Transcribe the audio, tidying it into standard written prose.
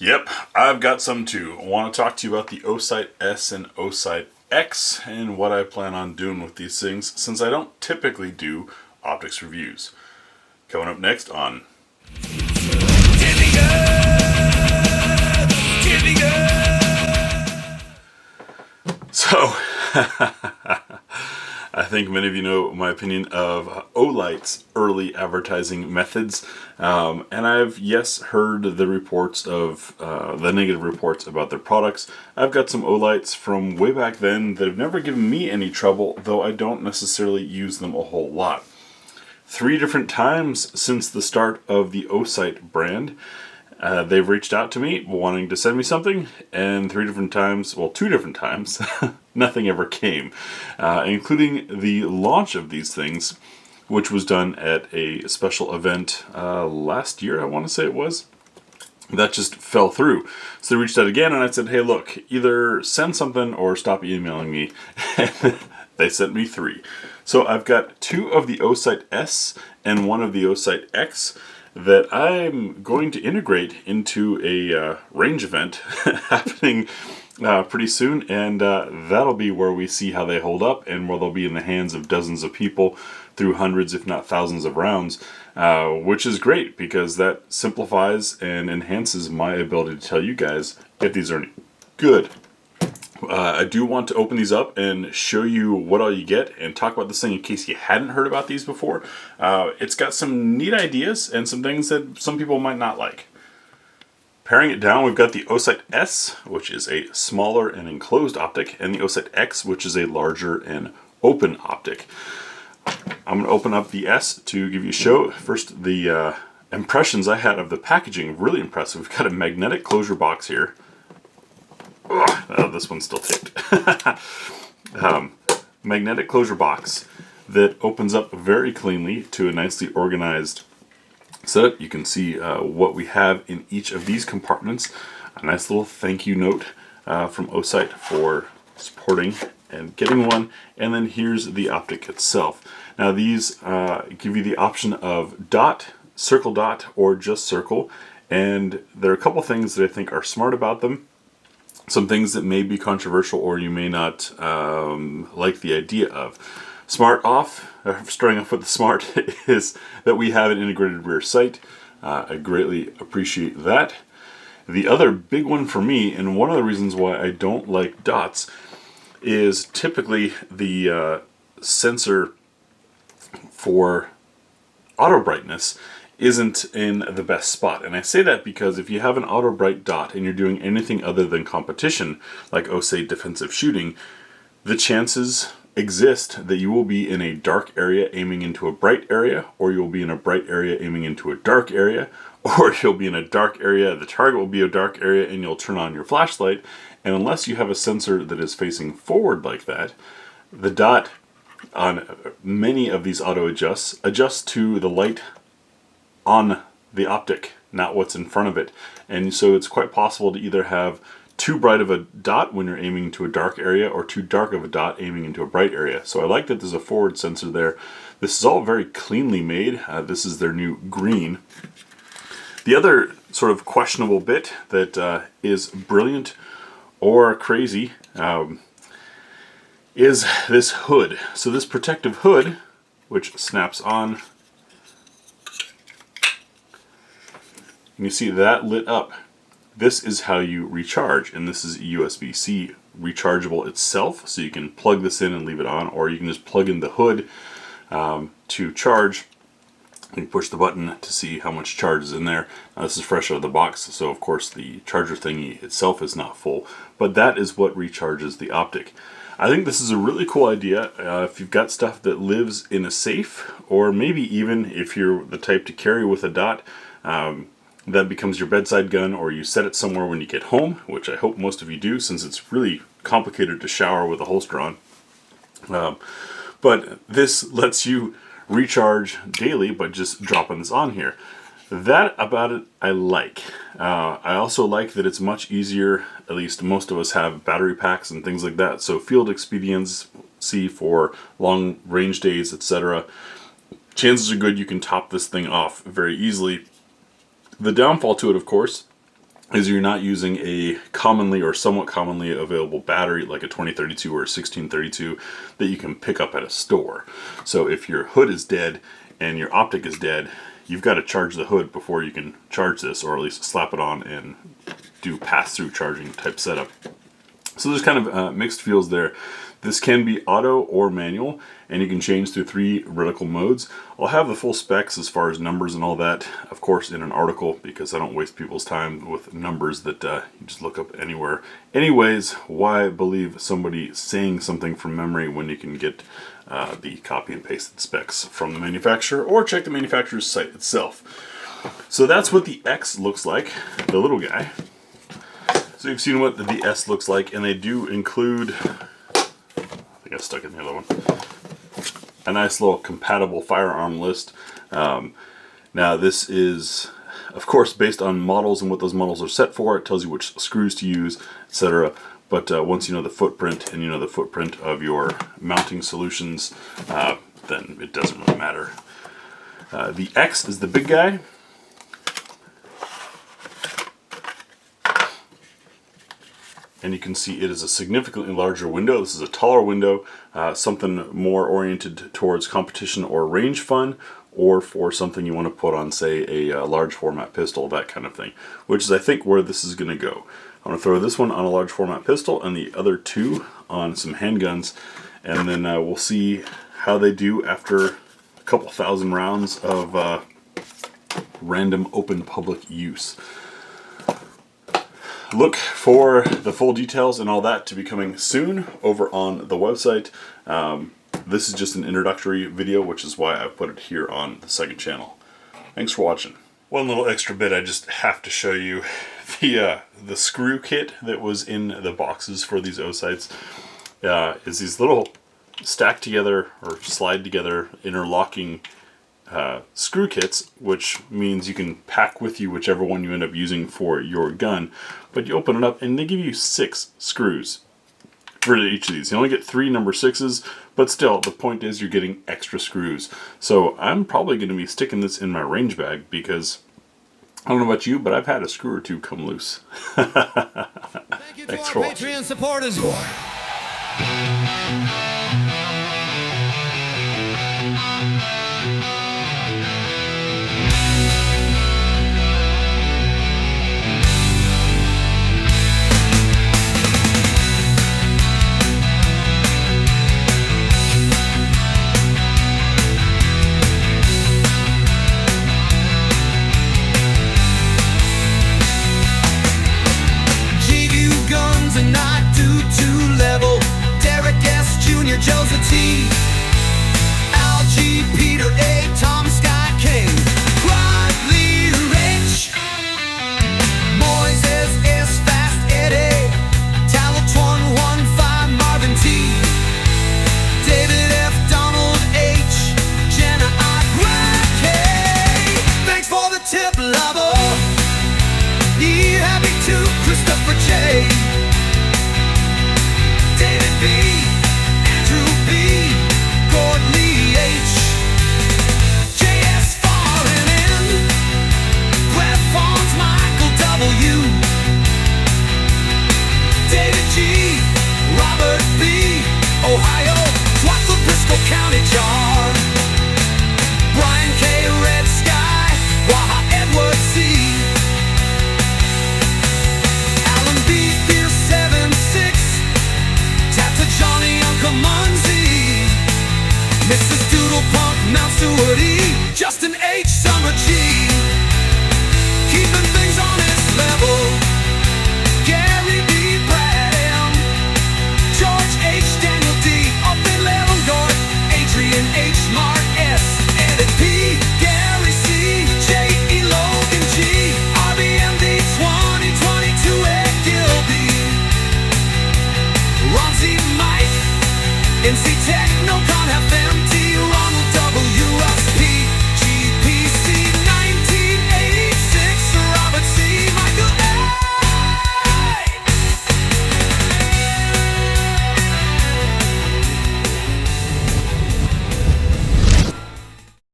Yep, I've got some too. I want to talk to you about the Osight S and Osight X and what I plan on doing with these things, since I don't typically do optics reviews. Coming up next on So, I think many of you know my opinion of Olight's early advertising methods, and I've heard the reports of the negative reports about their products. I've got some Olights from way back then that have never given me any trouble, though I don't necessarily use them a whole lot. 3 different times since the start of the Osight brand, they've reached out to me wanting to send me something, and 2 different times, nothing ever came, including the launch of these things, which was done at a special event last year, I want to say it was. That just fell through. So they reached out again, and I said, hey, look, either send something or stop emailing me. They sent me 3. So I've got 2 of the Osight S and 1 of the Osight X that I'm going to integrate into a range event happening pretty soon, and that'll be where we see how they hold up and where they'll be in the hands of dozens of people through hundreds, if not thousands of rounds, which is great because that simplifies and enhances my ability to tell you guys if these are any good. I do want to open these up and show you what all you get and talk about this thing in case you hadn't heard about these before. It's got some neat ideas and some things that some people might not like. Paring it down, we've got the Osight S, which is a smaller and enclosed optic, and the Osight X, which is a larger and open optic. I'm going to open up the S to give you a show. First, the impressions I had of the packaging, really impressive. We've got a magnetic closure box here. Oh, this one's still taped. Magnetic closure box that opens up very cleanly to a nicely organized setup. You can see what we have in each of these compartments. A nice little thank you note from Osight for supporting and getting one. And then here's the optic itself. Now these give you the option of dot, circle dot, or just circle. And there are a couple things that I think are smart about them. Some things that may be controversial or you may not like the idea of. Starting off with the smart, is that we have an integrated rear sight. I greatly appreciate that. The other big one for me, and one of the reasons why I don't like dots, is typically the sensor for auto brightness isn't in the best spot. And I say that because if you have an auto bright dot and you're doing anything other than competition, like say defensive shooting, the chances exist that you will be in a dark area aiming into a bright area, or you'll be in a bright area aiming into a dark area, or you'll be in a dark area, the target will be a dark area, and you'll turn on your flashlight. And unless you have a sensor that is facing forward like that, the dot on many of these auto adjusts to the light on the optic, not what's in front of it. And so it's quite possible to either have too bright of a dot when you're aiming into a dark area, or too dark of a dot aiming into a bright area. So I like that there's a forward sensor there. This is all very cleanly made. This is their new green. The other sort of questionable bit that is brilliant or crazy is this hood. So this protective hood, which snaps on, and you see that lit up. This is how you recharge, and this is USB-C rechargeable itself, so you can plug this in and leave it on, or you can just plug in the hood to charge and push the button to see how much charge is in there. Now, this is fresh out of the box, so of course the charger thingy itself is not full, but that is what recharges the optic. I think this is a really cool idea if you've got stuff that lives in a safe, or maybe even if you're the type to carry with a dot, that becomes your bedside gun, or you set it somewhere when you get home, which I hope most of you do, since it's really complicated to shower with a holster on. But this lets you recharge daily by just dropping this on here. That about it I like. I also like that it's much easier, at least most of us have battery packs and things like that, so field expediency for long range days, etc. Chances are good you can top this thing off very easily. The downfall to it, of course, is you're not using a commonly or somewhat commonly available battery like a 2032 or a 1632 that you can pick up at a store. So if your hood is dead and your optic is dead, you've got to charge the hood before you can charge this, or at least slap it on and do pass-through charging type setup. So there's kind of mixed feels there. This can be auto or manual, and you can change through 3 reticle modes. I'll have the full specs as far as numbers and all that, of course, in an article, because I don't waste people's time with numbers that you just look up anywhere. Anyways, why believe somebody saying something from memory when you can get the copy and pasted specs from the manufacturer, or check the manufacturer's site itself. So that's what the X looks like, the little guy. So you've seen what the S looks like, and they do include, I got stuck in the other one, a nice little compatible firearm list. Now this is, of course, based on models and what those models are set for. It tells you which screws to use, etc. But once you know the footprint, and you know the footprint of your mounting solutions, then it doesn't really matter. The X is the big guy. And you can see it is a significantly larger window. This is a taller window, something more oriented towards competition or range fun, or for something you want to put on, say, a large format pistol, that kind of thing, which is, I think, where this is going to go. I'm going to throw this one on a large format pistol and the other 2 on some handguns, and then we'll see how they do after a couple thousand rounds of random open public use. Look for the full details and all that to be coming soon over on the website. This is just an introductory video, which is why I put it here on the second channel. Thanks for watching. One little extra bit I just have to show you. The screw kit that was in the boxes for these Osights is these little stacked together or slide together interlocking screw kits, which means you can pack with you whichever one you end up using for your gun. But you open it up and they give you 6 screws for each of these. You only get 3 number 6s, but still, the point is you're getting extra screws. So I'm probably going to be sticking this in my range bag, because I don't know about you, but I've had a screw or 2 come loose. Thanks for watching. Patreon supporters. Tonight